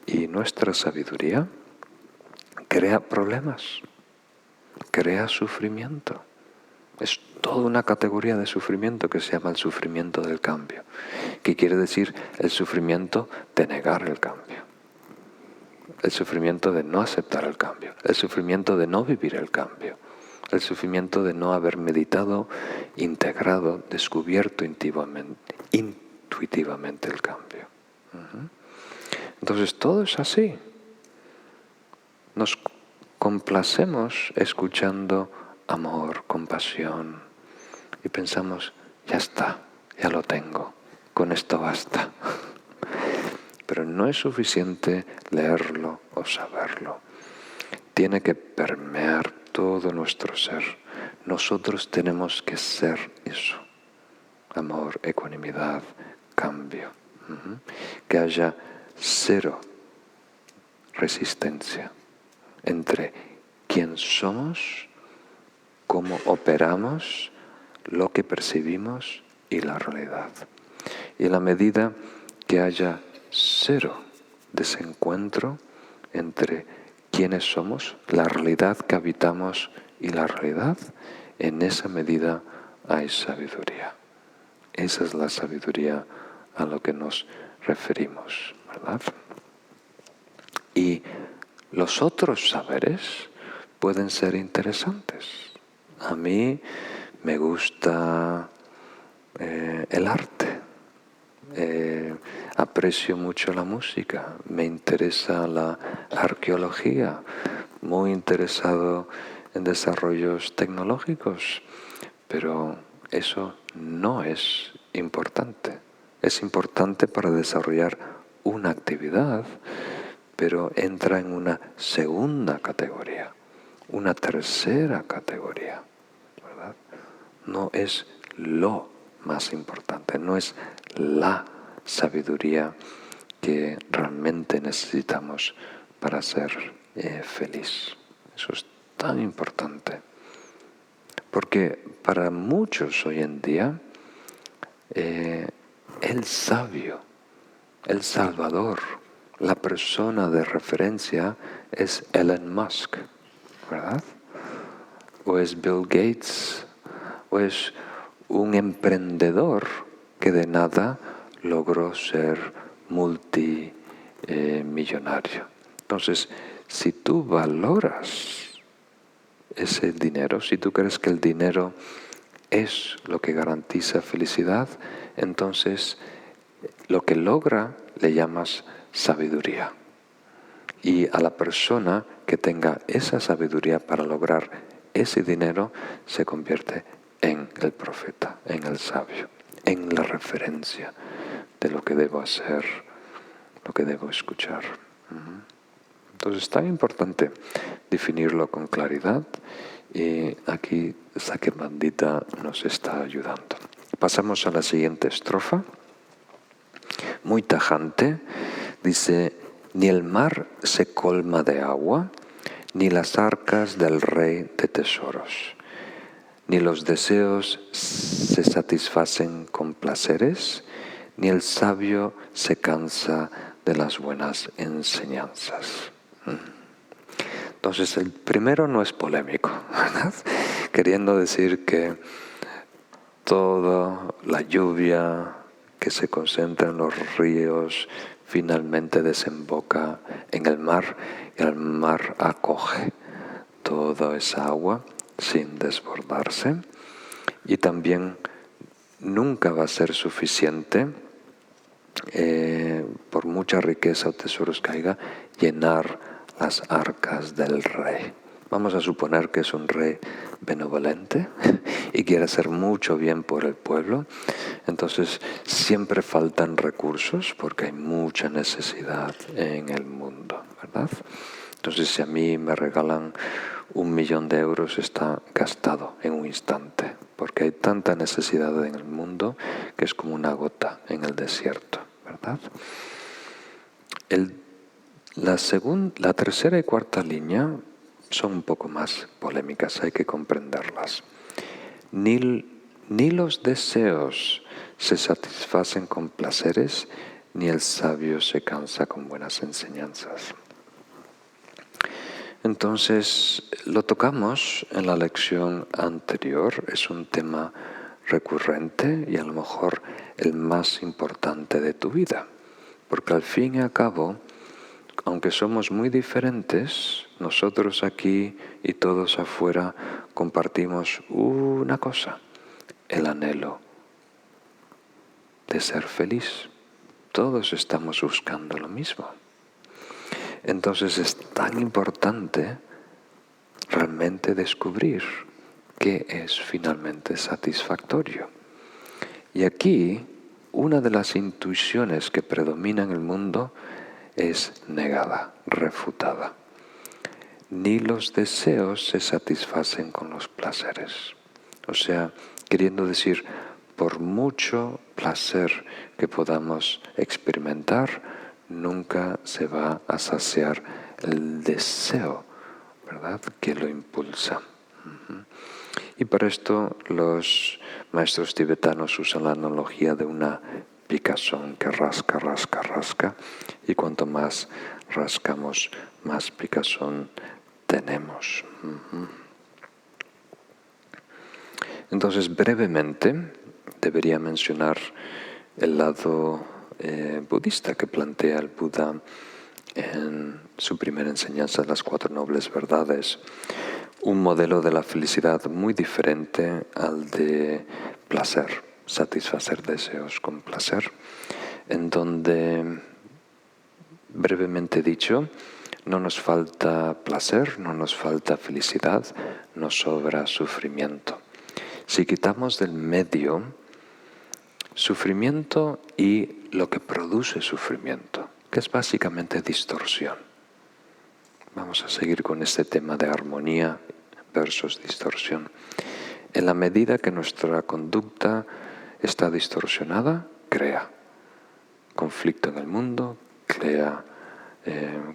y nuestra sabiduría crea problemas, crea sufrimiento. Es toda una categoría de sufrimiento que se llama el sufrimiento del cambio, que quiere decir el sufrimiento de negar el cambio, el sufrimiento de no aceptar el cambio, el sufrimiento de no vivir el cambio, el sufrimiento de no haber meditado, integrado, descubierto intuitivamente el cambio. Entonces todo es así. Nos complacemos escuchando amor, compasión, y pensamos, ya está, ya lo tengo, con esto basta. Pero no es suficiente leerlo o saberlo. Tiene que permear todo nuestro ser. Nosotros tenemos que ser eso. Amor, ecuanimidad, cambio. Que haya cero resistencia entre quién somos, cómo operamos, lo que percibimos y la realidad. Y en la medida que haya cero desencuentro entre quiénes somos, la realidad que habitamos y la realidad, en esa medida hay sabiduría. Esa es la sabiduría a lo que nos referimos, ¿verdad? Y los otros saberes pueden ser interesantes. A mí me gusta el arte, aprecio mucho la música, me interesa la arqueología, muy interesado en desarrollos tecnológicos, pero eso no es importante. Es importante para desarrollar una actividad, pero entra en una segunda categoría, una tercera categoría, ¿verdad? No es lo más importante, no es la sabiduría que realmente necesitamos para ser feliz. Eso es tan importante. Porque para muchos hoy en día, el sabio, el salvador, la persona de referencia es Elon Musk, ¿verdad? O es Bill Gates, o es un emprendedor que de nada logró ser multimillonario. Entonces, si tú valoras ese dinero, si tú crees que el dinero es lo que garantiza felicidad, entonces lo que logra le llamas sabiduría. Y a la persona que tenga esa sabiduría para lograr ese dinero se convierte en el profeta, en el sabio, en la referencia de lo que debo hacer, lo que debo escuchar. Entonces es tan importante definirlo con claridad y aquí Saque Pandita nos está ayudando. Pasamos a la siguiente estrofa, muy tajante. Dice: ni el mar se colma de agua, ni las arcas del rey de tesoros, ni los deseos se satisfacen con placeres, ni el sabio se cansa de las buenas enseñanzas. Entonces el primero no es polémico, ¿verdad? Queriendo decir que toda la lluvia que se concentra en los ríos finalmente desemboca en el mar y el mar acoge toda esa agua sin desbordarse, y también nunca va a ser suficiente, por mucha riqueza o tesoros que haya, llenar las arcas del rey. Vamos a suponer que es un rey benevolente y quiere hacer mucho bien por el pueblo. Entonces siempre faltan recursos porque hay mucha necesidad en el mundo, ¿verdad? Entonces si a mí me regalan 1.000.000 de euros, está gastado en un instante, porque hay tanta necesidad en el mundo que es como una gota en el desierto, ¿verdad? La tercera y cuarta línea son un poco más polémicas, hay que comprenderlas. Ni los deseos se satisfacen con placeres, ni el sabio se cansa con buenas enseñanzas. Entonces, lo tocamos en la lección anterior, es un tema recurrente y a lo mejor el más importante de tu vida, porque al fin y al cabo, aunque somos muy diferentes, nosotros aquí y todos afuera compartimos una cosa, el anhelo de ser feliz. Todos estamos buscando lo mismo. Entonces es tan importante realmente descubrir qué es finalmente satisfactorio. Y aquí, una de las intuiciones que predomina en el mundo es negada, refutada. Ni los deseos se satisfacen con los placeres. O sea, queriendo decir, por mucho placer que podamos experimentar, nunca se va a saciar el deseo, ¿verdad?, que lo impulsa. Y para esto los maestros tibetanos usan la analogía de una picazón que rasca, rasca, rasca, y cuanto más rascamos, más picazón tenemos. Entonces, brevemente, debería mencionar el lado budista que plantea el Buda en su primera enseñanza, las 4 nobles verdades. Un modelo de la felicidad muy diferente al de placer, satisfacer deseos con placer, en donde, brevemente dicho, no nos falta placer, no nos falta felicidad, nos sobra sufrimiento. Si quitamos del medio sufrimiento y lo que produce sufrimiento, que es básicamente distorsión. Vamos a seguir con este tema de armonía versus distorsión. En la medida que nuestra conducta está distorsionada, crea conflicto en el mundo, crea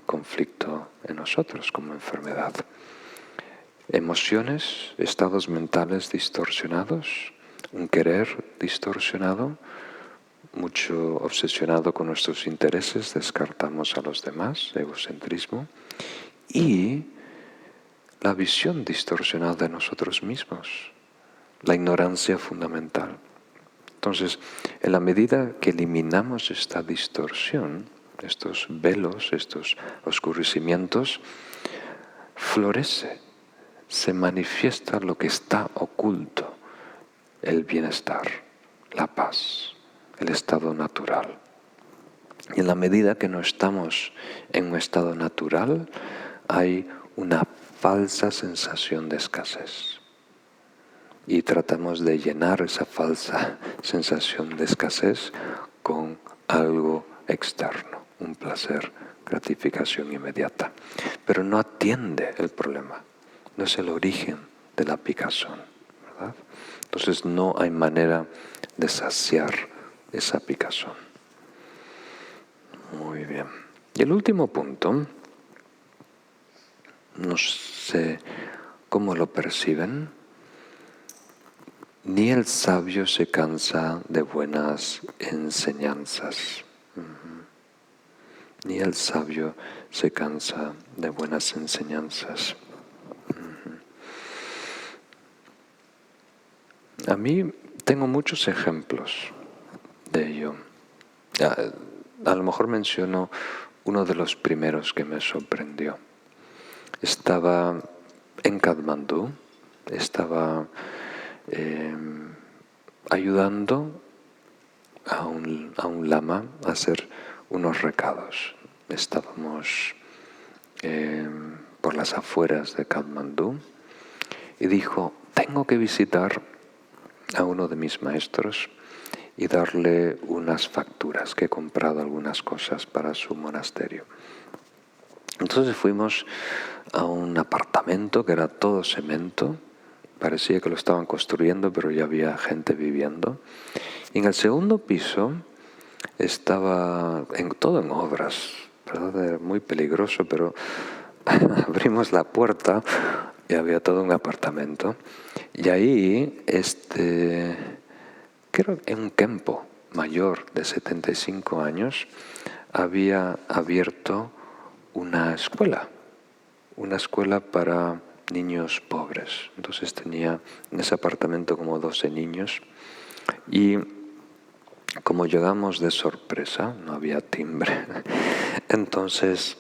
conflicto en nosotros como enfermedad. Emociones, estados mentales distorsionados, un querer distorsionado, mucho obsesionado con nuestros intereses, descartamos a los demás, egocentrismo, y la visión distorsionada de nosotros mismos, la ignorancia fundamental. Entonces, en la medida que eliminamos esta distorsión, estos velos, estos oscurecimientos, florece, se manifiesta lo que está oculto, el bienestar, la paz, el estado natural. Y en la medida que no estamos en un estado natural, hay una falsa sensación de escasez. Y tratamos de llenar esa falsa sensación de escasez con algo externo, un placer, gratificación inmediata. Pero no atiende el problema, no es el origen de la picazón, ¿verdad? Entonces no hay manera de saciar esa picazón. Muy bien. Y el último punto, no sé cómo lo perciben, ni el sabio se cansa de buenas enseñanzas. Ni el sabio se cansa de buenas enseñanzas. A mí tengo muchos ejemplos de ello. A lo mejor menciono uno de los primeros que me sorprendió. Estaba en Katmandú, estaba ayudando a un lama a hacer unos recados. Estábamos por las afueras de Katmandú y dijo, tengo que visitar a uno de mis maestros y darle unas facturas, que he comprado algunas cosas para su monasterio. Entonces fuimos a un apartamento que era todo cemento, parecía que lo estaban construyendo, pero ya había gente viviendo. Y en el segundo piso estaba todo en obras, ¿verdad? Era muy peligroso, pero abrimos la puerta y había todo un apartamento. Y ahí, creo que un kempo mayor de 75 años había abierto una escuela para niños pobres. Entonces tenía en ese apartamento como 12 niños y como llegamos de sorpresa, no había timbre, entonces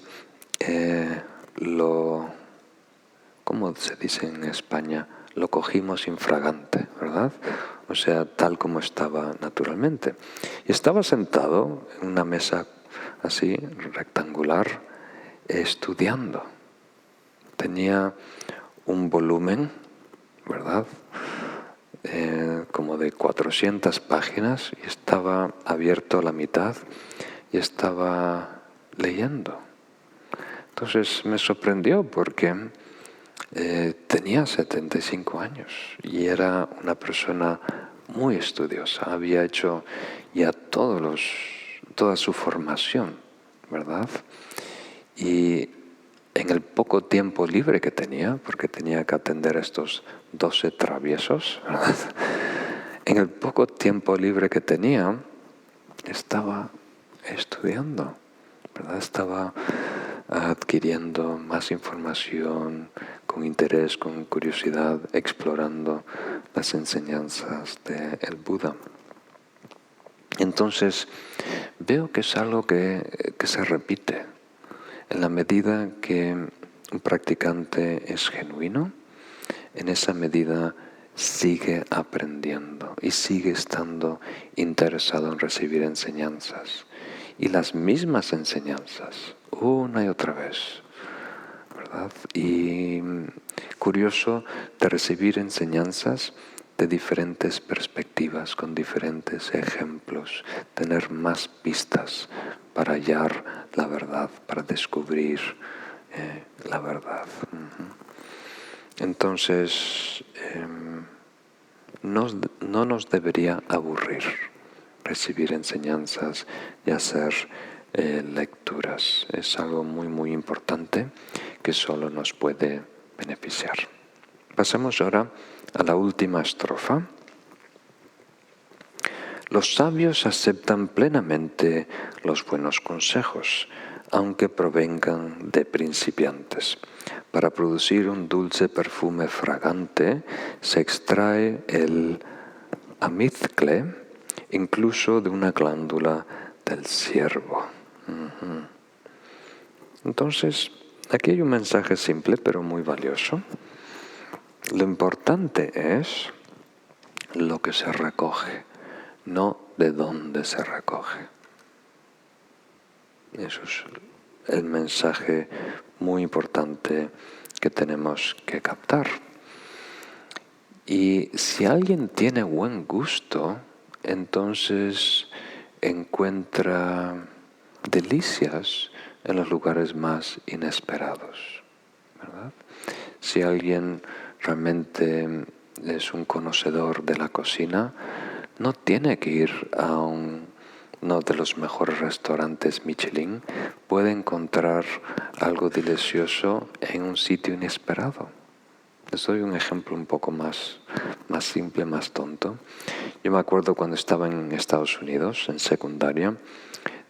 ¿cómo se dice en España? Lo cogimos infragante, ¿verdad? O sea, tal como estaba naturalmente. Y estaba sentado en una mesa así, rectangular, estudiando. Tenía un volumen, ¿verdad? Como de 400 páginas y estaba abierto a la mitad y estaba leyendo. Entonces me sorprendió porque tenía 75 años y era una persona muy estudiosa. Había hecho ya toda su formación, ¿verdad? Y en el poco tiempo libre que tenía, porque tenía que atender a estos 12 traviesos, ¿verdad? En el poco tiempo libre que tenía, estaba estudiando, ¿verdad? Estaba adquiriendo más información con interés, con curiosidad, explorando las enseñanzas del Buda. Entonces, veo que es algo que se repite en la medida que un practicante es genuino, en esa medida sigue aprendiendo y sigue estando interesado en recibir enseñanzas. Y las mismas enseñanzas, una y otra vez, ¿verdad? Y curioso de recibir enseñanzas de diferentes perspectivas, con diferentes ejemplos, tener más pistas para hallar la verdad, para descubrir la verdad. Entonces, no nos debería aburrir recibir enseñanzas y hacer lecturas. Es algo muy importante que solo nos puede beneficiar. Pasemos ahora a la última estrofa. Los sabios aceptan plenamente los buenos consejos, aunque provengan de principiantes. Para producir un dulce perfume fragante se extrae el amizcle, incluso de una glándula del ciervo. Entonces, aquí hay un mensaje simple pero muy valioso. Lo importante es lo que se recoge, no de dónde se recoge. Eso es el mensaje muy importante que tenemos que captar. Y si alguien tiene buen gusto, entonces encuentra delicias en los lugares más inesperados, ¿verdad? Si alguien realmente es un conocedor de la cocina, no tiene que ir a uno de los mejores restaurantes Michelin, puede encontrar algo delicioso en un sitio inesperado. Les doy un ejemplo un poco más simple, más tonto. Yo me acuerdo cuando estaba en Estados Unidos, en secundaria,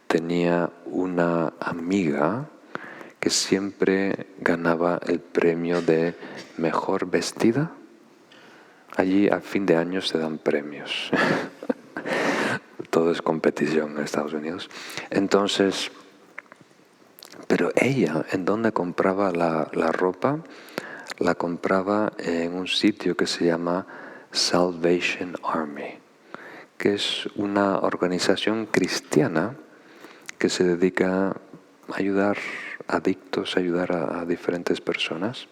tenía una amiga que siempre ganaba el premio de mejor vestida. Allí a fin de año se dan premios. Todo es competición en Estados Unidos. Entonces, pero ella, ¿en dónde compraba la ropa? La compraba en un sitio que se llama Salvation Army, que es una organización cristiana que se dedica a ayudar adictos, a ayudar a diferentes personas.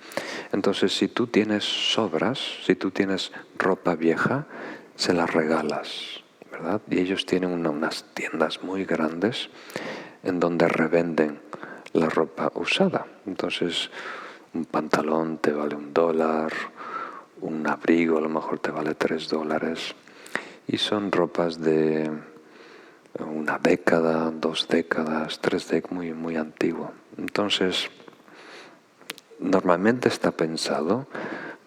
Entonces, si tú tienes sobras, si tú tienes ropa vieja, se la regalas, ¿verdad? Y ellos tienen unas tiendas muy grandes en donde revenden la ropa usada. Entonces, un pantalón te vale $1, un abrigo a lo mejor te vale $3, y son ropas de una década, 2 décadas, 3 décadas, muy antiguo. Entonces, normalmente está pensado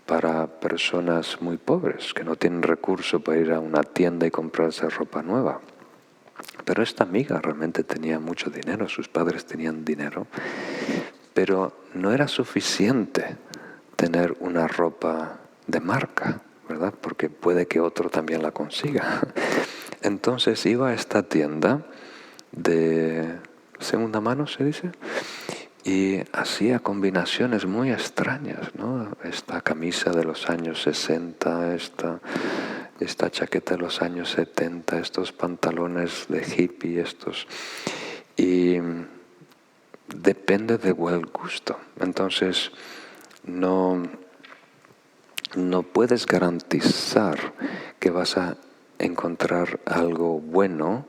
para personas muy pobres, que no tienen recursos para ir a una tienda y comprarse ropa nueva. Pero esta amiga realmente tenía mucho dinero, sus padres tenían dinero, pero no era suficiente tener una ropa de marca, ¿verdad? Porque puede que otro también la consiga. Entonces iba a esta tienda de segunda mano, se dice, y hacía combinaciones muy extrañas, ¿no? Esta camisa de los años 60, esta chaqueta de los años 70, estos pantalones de hippie, y depende de buen gusto. Entonces, no puedes garantizar que vas a encontrar algo bueno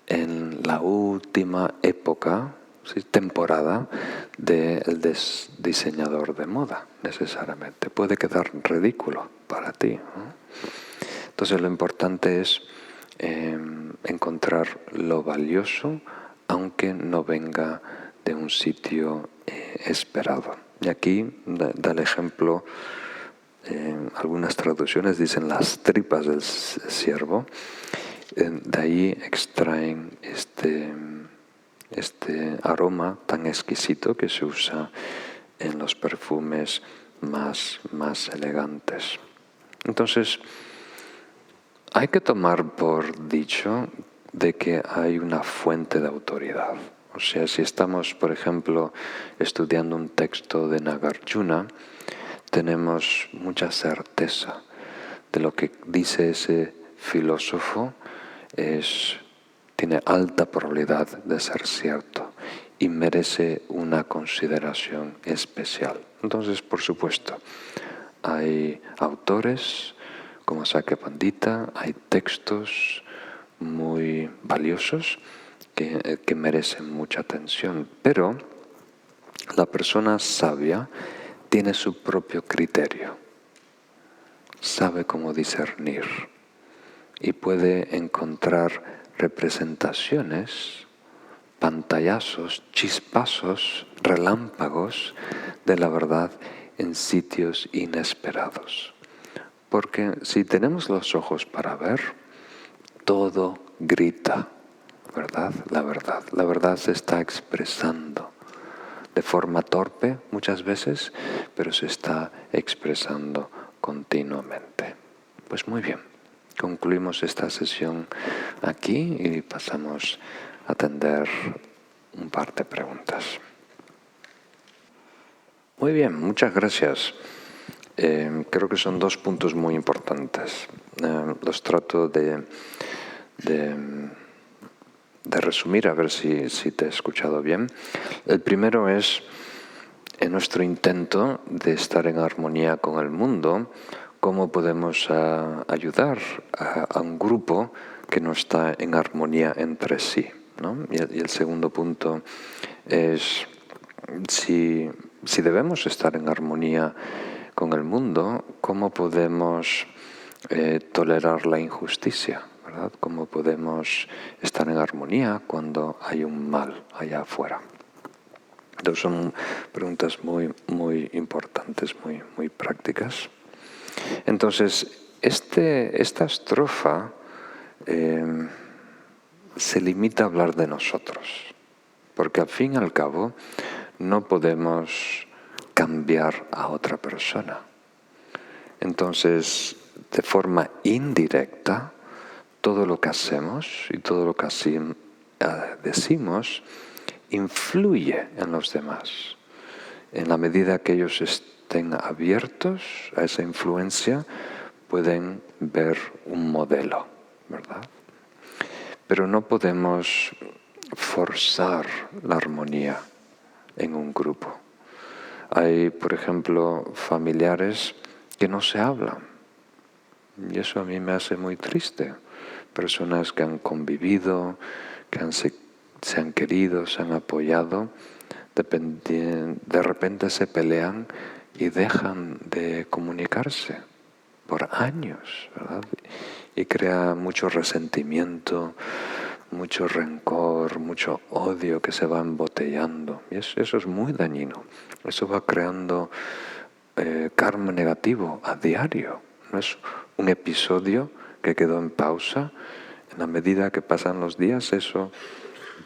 en la última época, ¿sí?, temporada del diseñador de moda, necesariamente. Puede quedar ridículo para ti, ¿no? Entonces lo importante es encontrar lo valioso, aunque no venga de un sitio esperado. Y aquí da el ejemplo, algunas traducciones dicen las tripas del ciervo, De ahí extraen este aroma tan exquisito que se usa en los perfumes más elegantes. Entonces, hay que tomar por dicho de que hay una fuente de autoridad. O sea, si estamos, por ejemplo, estudiando un texto de Nagarjuna, tenemos mucha certeza de lo que dice ese filósofo, tiene alta probabilidad de ser cierto y merece una consideración especial. Entonces, por supuesto, hay autores como Sakya Pandita, hay textos muy valiosos que merecen mucha atención, pero la persona sabia tiene su propio criterio, sabe cómo discernir y puede encontrar representaciones, pantallazos, chispazos, relámpagos de la verdad en sitios inesperados. Porque si tenemos los ojos para ver, todo grita, ¿verdad? La verdad se está expresando de forma torpe muchas veces, pero se está expresando continuamente. Pues muy bien, concluimos esta sesión aquí y pasamos a atender un par de preguntas. Muy bien, muchas gracias. Creo que son dos puntos muy importantes. Los trato de resumir, a ver si te he escuchado bien. El primero es, en nuestro intento de estar en armonía con el mundo, cómo podemos ayudar a un grupo que no está en armonía entre sí, ¿no? Y el segundo punto es, si debemos estar en armonía con el mundo, ¿cómo podemos tolerar la injusticia? ¿Verdad? ¿Cómo podemos estar en armonía cuando hay un mal allá afuera? Entonces son preguntas muy importantes, muy prácticas. Entonces, esta estrofa se limita a hablar de nosotros, porque al fin y al cabo no podemos cambiar a otra persona. Entonces, de forma indirecta, todo lo que hacemos y todo lo que decimos influye en los demás. En la medida que ellos estén abiertos a esa influencia, pueden ver un modelo, ¿verdad? Pero no podemos forzar la armonía en un grupo. Hay, por ejemplo, familiares que no se hablan. Y eso a mí me hace muy triste. Personas que han convivido, que se han querido, se han apoyado, de repente se pelean y dejan de comunicarse por años, ¿verdad? Y crea mucho resentimiento, mucho rencor, mucho odio que se va embotellando. Y eso es muy dañino. Eso va creando karma negativo a diario. No es un episodio que quedó en pausa. En la medida que pasan los días, eso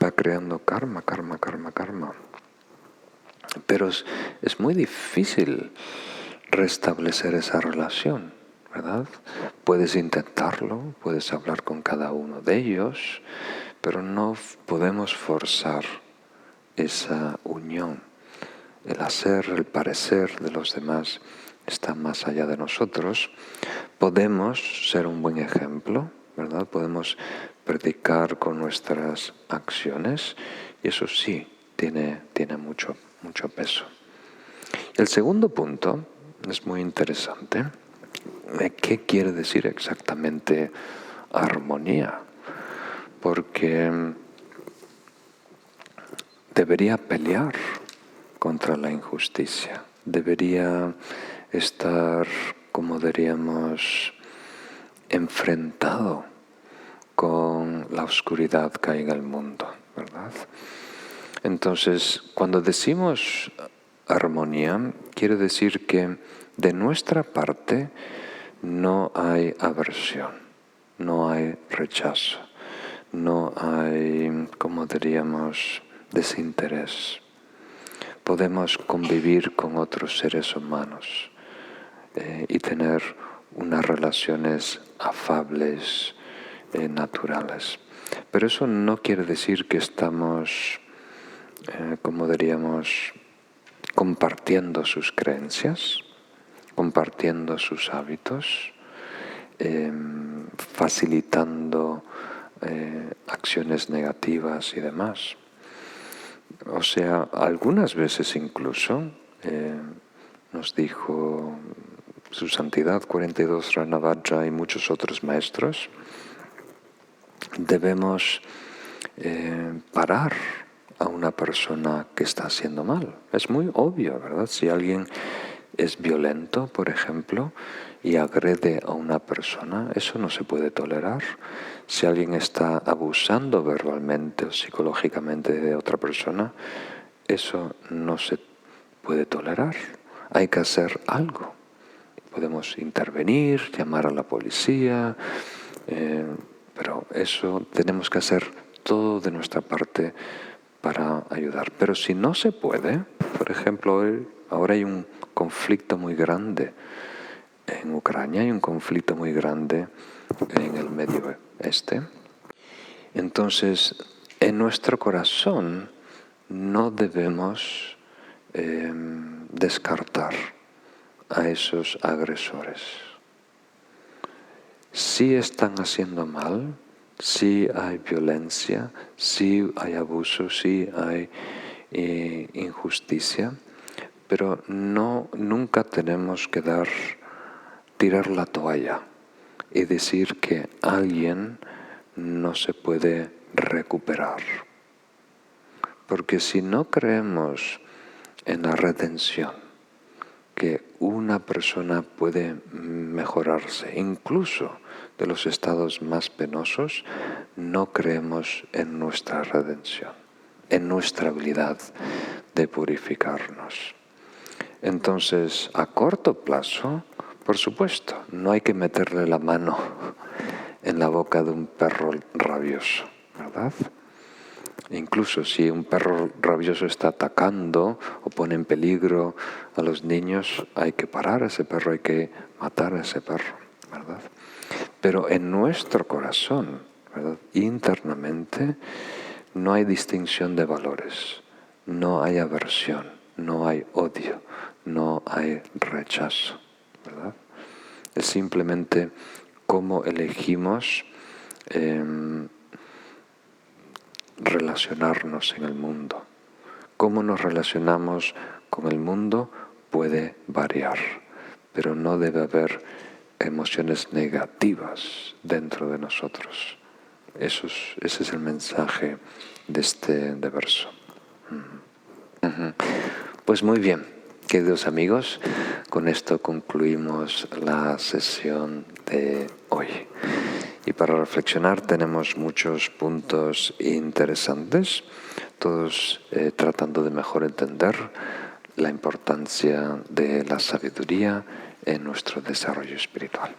va creando karma. Pero es muy difícil restablecer esa relación, ¿verdad? Puedes intentarlo, puedes hablar con cada uno de ellos, pero no podemos forzar esa unión. El hacer, el parecer de los demás está más allá de nosotros. Podemos ser un buen ejemplo, ¿verdad? Podemos predicar con nuestras acciones y eso sí tiene mucho peso. El segundo punto es muy interesante. ¿Qué quiere decir exactamente armonía? Porque debería pelear contra la injusticia. Debería estar, como diríamos, enfrentado con la oscuridad que hay en el mundo, ¿verdad? Entonces, cuando decimos armonía, quiere decir que de nuestra parte no hay aversión, no hay rechazo, no hay, como diríamos, desinterés. Podemos convivir con otros seres humanos y tener unas relaciones afables, naturales. Pero eso no quiere decir que estamos, como diríamos, compartiendo sus creencias, compartiendo sus hábitos, facilitando acciones negativas y demás. O sea, algunas veces incluso nos dijo Su Santidad 42 Ranavajra y muchos otros maestros, debemos parar a una persona que está haciendo mal. Es muy obvio, ¿verdad? Si alguien es violento, por ejemplo, y agrede a una persona, eso no se puede tolerar. Si alguien está abusando verbalmente o psicológicamente de otra persona, eso no se puede tolerar. Hay que hacer algo. Podemos intervenir, llamar a la policía, pero eso tenemos que hacer todo de nuestra parte para ayudar. Pero si no se puede, por ejemplo, ahora hay un conflicto muy grande en Ucrania, hay un conflicto muy grande en el Medio Este. Entonces, en nuestro corazón no debemos descartar a esos agresores. Si están haciendo mal, si hay violencia, si hay abuso, si hay injusticia, pero nunca tenemos que tirar la toalla y decir que alguien no se puede recuperar. Porque si no creemos en la redención, que una persona puede mejorarse, incluso de los estados más penosos, no creemos en nuestra redención, en nuestra habilidad de purificarnos. Entonces, a corto plazo, por supuesto, no hay que meterle la mano en la boca de un perro rabioso, ¿verdad? Incluso si un perro rabioso está atacando o pone en peligro a los niños, hay que parar a ese perro, hay que matar a ese perro, ¿verdad? Pero en nuestro corazón, ¿verdad?, internamente, no hay distinción de valores, no hay aversión, no hay odio, no hay rechazo, ¿verdad? Es simplemente cómo elegimos relacionarnos en el mundo. Cómo nos relacionamos con el mundo puede variar, pero no debe haber emociones negativas dentro de nosotros. Ese es el mensaje de este verso. Pues muy bien, queridos amigos, con esto concluimos la sesión de hoy. Y para reflexionar tenemos muchos puntos interesantes, todos tratando de mejor entender la importancia de la sabiduría en nuestro desarrollo espiritual.